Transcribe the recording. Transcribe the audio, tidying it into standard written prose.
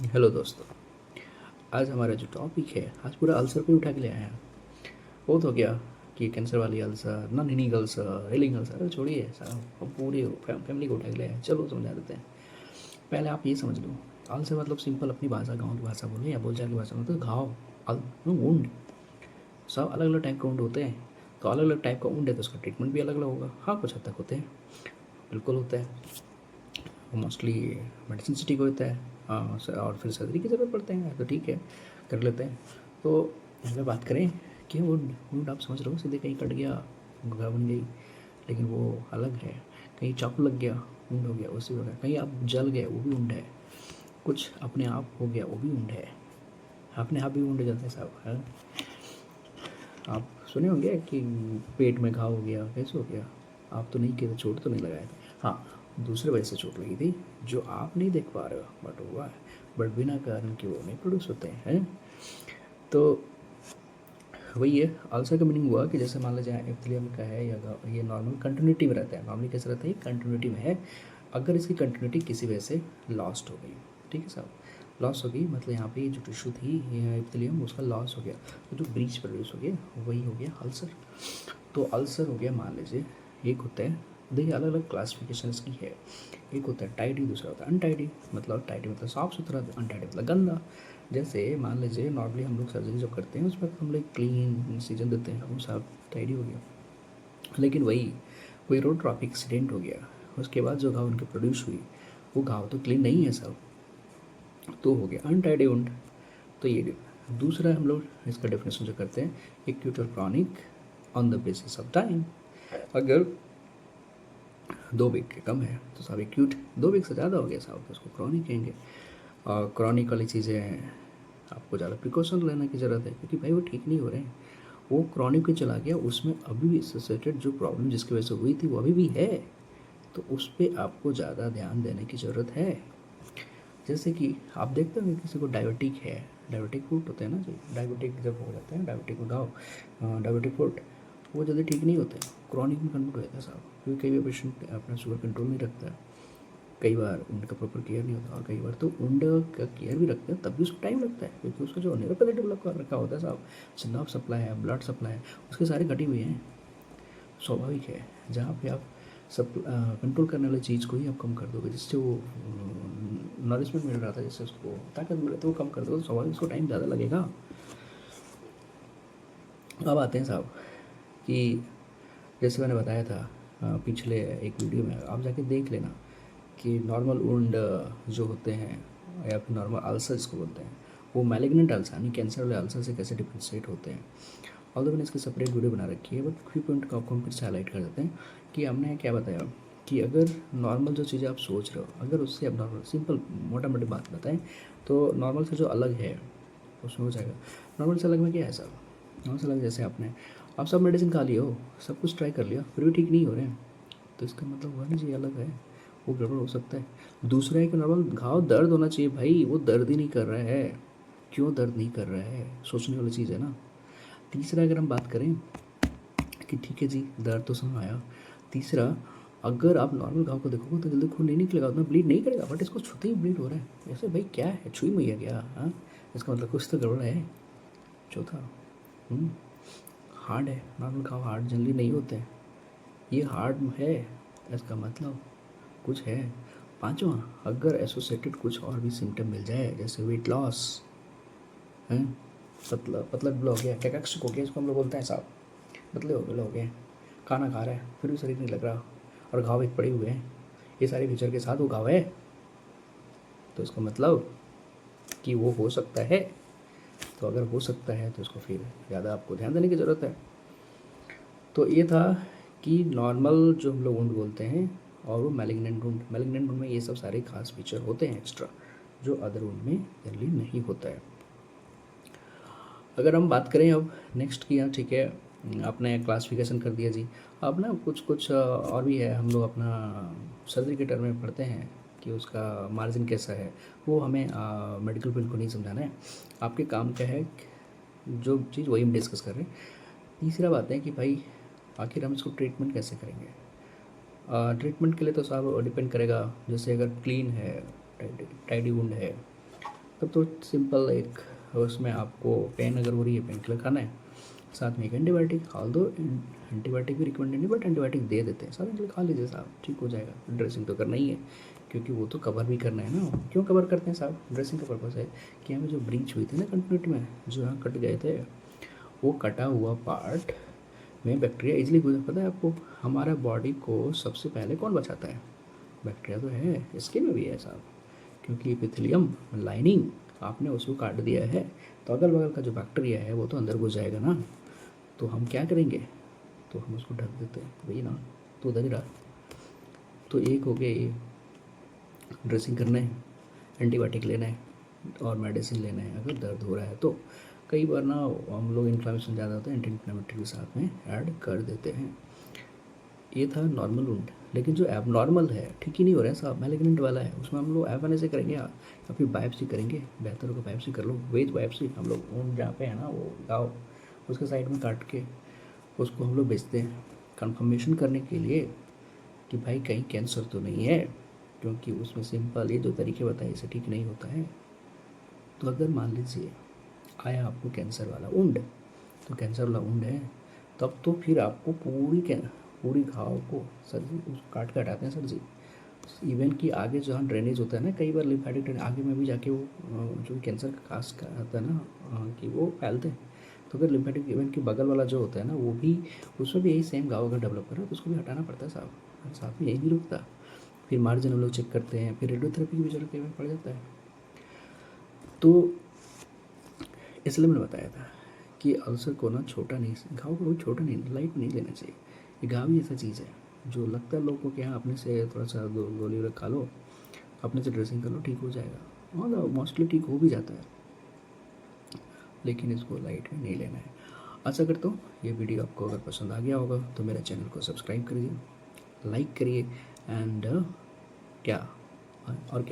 Hello दोस्तों। आज हमारा जो टॉपिक है, आज पूरा अल्सर पे उठा के ले आए हैं। बहुत हो गया कि कैंसर वाली ulcer, non healing ulcer, healing ulcer, अरे छोड़िए साहब, अब पूरी फैमिली को उठा के ले आए। चलो समझा देते हैं। पहले आप ये समझ लो, अल्सर मतलब सिंपल अपनी भाषा, गाँव की भाषा बोले या बोलचाल की भाषा में तो घाव, वुंड। सब अलग अलग टाइप के वुंड होते हैं। तो अलग अलग टाइप का वुंड है तो उसका ट्रीटमेंट भी अलग अलग होगा। हाँ, कुछ हद तक होते हैं, बिल्कुल होता है। मोस्टली मेडिसिन सिटी को होता है। हाँ और फिर सर्जरी की ज़रूरत पड़ते हैं तो ठीक है, कर लेते हैं। तो अगर बात करें कि वुंड वुंड आप समझ रहे हो, सीधे कहीं कट गया, घा बन गई, लेकिन वो अलग है। कहीं चाकू लग गया, वुंड हो गया, उसी वगैरह। कहीं आप जल गए, वो भी वुंड है। कुछ अपने आप हो गया, वो भी वुंड है। अपने आप भी वुंड हो जाते हैं साहब, है। आप सुने होंगे कि पेट में घाव हो गया, कैसे हो गया। आप तो नहीं किए थे, चोट तो नहीं लगाए थे। हाँ, दूसरे वजह से चोट लगी थी जो आप नहीं देख पा रहे हो, बट हुआ है। बट बिना कारण के वो नहीं प्रोड्यूस होते हैं। तो वही है, अल्सर का मीनिंग हुआ कि जैसे मान लीजिए एपिथेलियम का है या ये नॉर्मल कंटिन्यूटी में रहता है। नॉर्मली कैसे रहता है, कंटिन्यूटी में है। अगर इसकी कंटिन्यूटी किसी वजह से लॉस्ट हो गई, ठीक है साहब, लॉस हो गई मतलब यहाँ पे जो टिश्यू थी एपिथेलियम, उसका लॉस हो गया, तो जो ब्रीच प्रोड्यूस हो गया वही हो गया अल्सर। तो अल्सर हो गया, मान लीजिए एक होता है, देखिए अलग अलग क्लासिफिकेशन इसकी है। एक होता है टाइडी, दूसरा होता है अनटाइडी। मतलब टाइडी मतलब साफ सुथरा, अनटाइडी मतलब गंदा। जैसे मान लीजिए नॉर्मली हम लोग सर्जरी जो करते हैं उसमें हम लोग क्लीन इंसिजन देते हैं, वो सब टाइडी हो गया। लेकिन वही कोई रोड ट्रैफिक एक्सीडेंट हो गया, उसके बाद जो घाव उनके प्रोड्यूस हुई, वो घाव तो क्लीन नहीं है सब, तो हो गया अनटाइडी वुंड। तो ये दूसरा हम लोग इसका डेफिनेशन जो करते हैं, एक्यूट और chronic on the basis of time. अगर 2 वीक के कम है तो साहब एक्यूट, 2 वीक से ज़्यादा हो गया साहब तो उसको क्रॉनिक कहेंगे। और क्रॉनिक वाली चीज़ें आपको ज़्यादा प्रिकॉशन लेने की ज़रूरत है, क्योंकि भाई वो ठीक नहीं हो रहे हैं। वो क्रॉनिक में चला गया, उसमें अभी भी एसोसिएटेड जो प्रॉब्लम जिसकी वजह से हुई थी वो अभी भी है, तो उस पर आपको ज़्यादा ध्यान देने की ज़रूरत है। जैसे कि आप देखते होंगे किसी को डायबिटिक है, डायबिटिक फूट होते हैं ना जी, डायबिटिक जब हो जाते हैं, डायबिटिक घाव, डायबिटिक फूट, वो जल्दी ठीक नहीं होते, क्रॉनिक में कन्वर्ट हो जाता है साहब। क्योंकि कई बार पेशेंट अपना शुगर कंट्रोल नहीं रखता है, कई बार उनका प्रॉपर केयर नहीं होता, और कई बार तो उनका केयर भी रखते हैं तब भी उसको टाइम लगता है, क्योंकि उसका जो न्यूरोपैथी डेवलप कर रखा होता है साहब, नर्व सप्लाई है, ब्लड सप्लाई है, उसके सारे घटी हुए हैं। स्वाभाविक है, जहाँ पे आप सब कंट्रोल करने वाली चीज़ को ही आप कम कर दोगे, जिससे वो नरिशमेंट मिल रहा था, जिससे उसको ताकत मिल रही थी, वो कम कर दोगे तो स्वाभाविक उसको टाइम ज़्यादा लगेगा। अब आते हैं साहब कि जैसे मैंने बताया था पिछले एक वीडियो में, आप जाके देख लेना कि नॉर्मल वुंड जो होते हैं या फिर नॉर्मल अल्सर जिसको बोलते हैं, वो मैलिग्नेंट अल्सर यानी कैंसर वाले अल्सर से कैसे डिफ्रेंशिएट होते हैं। ऑल्दो मैंने इसकी सेपरेट वीडियो बना रखी है, बट फ्यू पॉइंट को आपको हम फिर से हाईलाइट कर देते हैं कि हमने क्या बताया कि अगर नॉर्मल जो चीज़ें आप सोच रहे हो, अगर उससे अब नॉर्मल सिंपल मोटा मोटी बात बताएं तो नॉर्मल से जो अलग है उसमें हो जाएगा। नॉर्मल से अलग में क्या है साहब, नॉर्मल से अलग जैसे आप सब मेडिसिन खा लिए हो, सब कुछ ट्राई कर लिया, फिर भी ठीक नहीं हो रहे हैं, तो इसका मतलब हुआ नहीं चाहिए अलग है, वो गड़बड़ हो सकता है। दूसरा है कि नॉर्मल घाव दर्द होना चाहिए, भाई वो दर्द ही नहीं कर रहा है, क्यों दर्द नहीं कर रहा है, सोचने वाली चीज़ है ना। तीसरा अगर हम बात करें कि ठीक है जी दर्द तो समझ आया, तीसरा अगर आप नॉर्मल घाव को देखोगे तो जल्दी खून नहीं निकलेगा, उतना ब्लीड नहीं करेगा, बट इसको छूते ही ब्लीड हो रहा है, ऐसे भाई क्या है, छुई मैया क्या, हाँ, इसका मतलब कुछ तो गड़बड़ है। चौथा, हार्ड है, नॉर्मल घाव हार्ड जल्दी नहीं होते हैं, ये हार्ड है, इसका मतलब कुछ है। पांचवा, अगर एसोसिएटेड कुछ और भी सिम्टम मिल जाए, जैसे वेट लॉस है, पतला पतला दुबला हो गया, कैकाक्सिक हो गया, इसको हम लोग बोलते हैं साहब, पतले हो गए, खाना खा रहा है फिर भी शरीर नहीं लग रहा, और घाव एक पड़े हुए हैं, ये सारे फीचर के साथ वो घाव है, तो इसका मतलब कि वो हो सकता है। तो अगर हो सकता है तो इसको फिर ज़्यादा आपको ध्यान देने की ज़रूरत है। तो ये था कि नॉर्मल जो हम लोग वुंड बोलते हैं और वो मैलिग्नेंट वुंड, मैलिग्नेंट वुंड में ये सब सारे खास फीचर होते हैं एक्स्ट्रा, जो अदर वुंड में जनरली नहीं होता है। अगर हम बात करें अब नेक्स्ट की, यहाँ ठीक है, आपने क्लासिफिकेशन कर दिया जी। अब ना कुछ कुछ और भी है, हम लोग अपना सर्जरी के टर्म में पढ़ते हैं कि उसका मार्जिन कैसा है, वो हमें मेडिकल फील्ड को नहीं समझाना है, आपके काम का है जो चीज़ वही हम डिस्कस कर रहे हैं। तीसरा बात है कि भाई आखिर हम इसको ट्रीटमेंट कैसे करेंगे। ट्रीटमेंट के लिए तो साहब डिपेंड करेगा, जैसे अगर क्लीन है, टाइडी वुंड है, तब तो सिंपल एक उसमें आपको पेन अगर हो रही है पेन किलर खाना है, साथ में एक एंटीबायोटिक, हाल दो एंटीबायोटिक भी रिकमेंडेड नहीं बट एंटीबायोटिक दे देते हैं, साथ में खा लीजिए साहब, ठीक हो जाएगा। ड्रेसिंग तो करना ही है क्योंकि वो तो कवर भी करना है ना। क्यों कवर करते हैं साहब? ड्रेसिंग का पर्पज़ है कि हमें जो ब्रीच हुई थी ना कंटिन्यूटी में, जो यहाँ कट गए थे, वो कटा हुआ पार्ट में बैक्टीरिया इजीली गुजर। पता है आपको हमारा बॉडी को सबसे पहले कौन बचाता है? बैक्टीरिया तो है, स्किन में भी है साहब, क्योंकि एपिथेलियम लाइनिंग आपने उसको काट दिया है, तो अगल बगल का जो बैक्टीरिया है वो तो अंदर घुस जाएगा ना। तो हम क्या करेंगे? तो हम उसको ढक देते हैं वही ना, तो उधर ही रहा। तो एक हो गया ये, ड्रेसिंग करना है, एंटीबायोटिक लेना है और मेडिसिन लेना है अगर दर्द हो रहा है तो। कई बार ना हम लोग इन्फ्लेमेशन ज़्यादा होता है, एंटी इन्फ्लेमेटरी के साथ में ऐड कर देते हैं। ये था नॉर्मल वुंड, लेकिन जो एब नॉर्मल है, ठीक ही नहीं हो रहा है साहब, मैलिग्नेंट वाला है, उसमें हम लोग एफ से करेंगे या फिर बायोप्सी करेंगे? बेहतर होगा बायोप्सी कर लो, वेज बायोप्सी। हम लोग वुंड जहाँ पे है ना वो गाँव, उसके साइड में काट के उसको हम लोग बेचते हैं कंफर्मेशन करने के लिए कि भाई कहीं कैंसर तो नहीं है, क्योंकि उसमें सिंपल ये जो तरीके बताए इससे ठीक नहीं होता है। तो अगर मान लीजिए आया आपको कैंसर वाला वुंड, तो कैंसर वाला वुंड है, तब तो फिर आपको पूरी घाव को सर्जरी उसको काट के हटाते हैं सर्जरी। इवन कि आगे जहाँ ड्रेनेज होता है ना, कई बार लिम्फेटिक ड्रेनेज आगे में भी जाके वो जो कैंसर का कास का आता है ना कि वो फैलते हैं। तो अगर लिम्फेटिक इवन कि बगल वाला जो होता है ना, वो भी उसमें भी यही सेम घाव अगर डेवलप कर रहा है तो उसको भी हटाना पड़ता है साहब। साथ में यही नहीं रुकता, फिर मार्जिन हम लोग चेक करते हैं, फिर रेडियोथेरेपी की भी जरूरत कई बार पड़ जाता है। तो इसलिए मैंने बताया था कि अल्सर को ना छोटा नहीं, घाव को छोटा नहीं, लाइट नहीं लेना चाहिए। ये घाव ही ऐसा चीज़ है जो लगता है लोगों को कि हाँ अपने से थोड़ा सा गोली खा लो, अपने से ड्रेसिंग कर लो, ठीक हो जाएगा, और मोस्टली ठीक हो भी जाता है, लेकिन इसको लाइट में नहीं लेना है। आशा करता हूँ ये वीडियो आपको अगर पसंद आ गया होगा तो मेरे चैनल को सब्सक्राइब करिए, लाइक करिए एंड क्या और क्या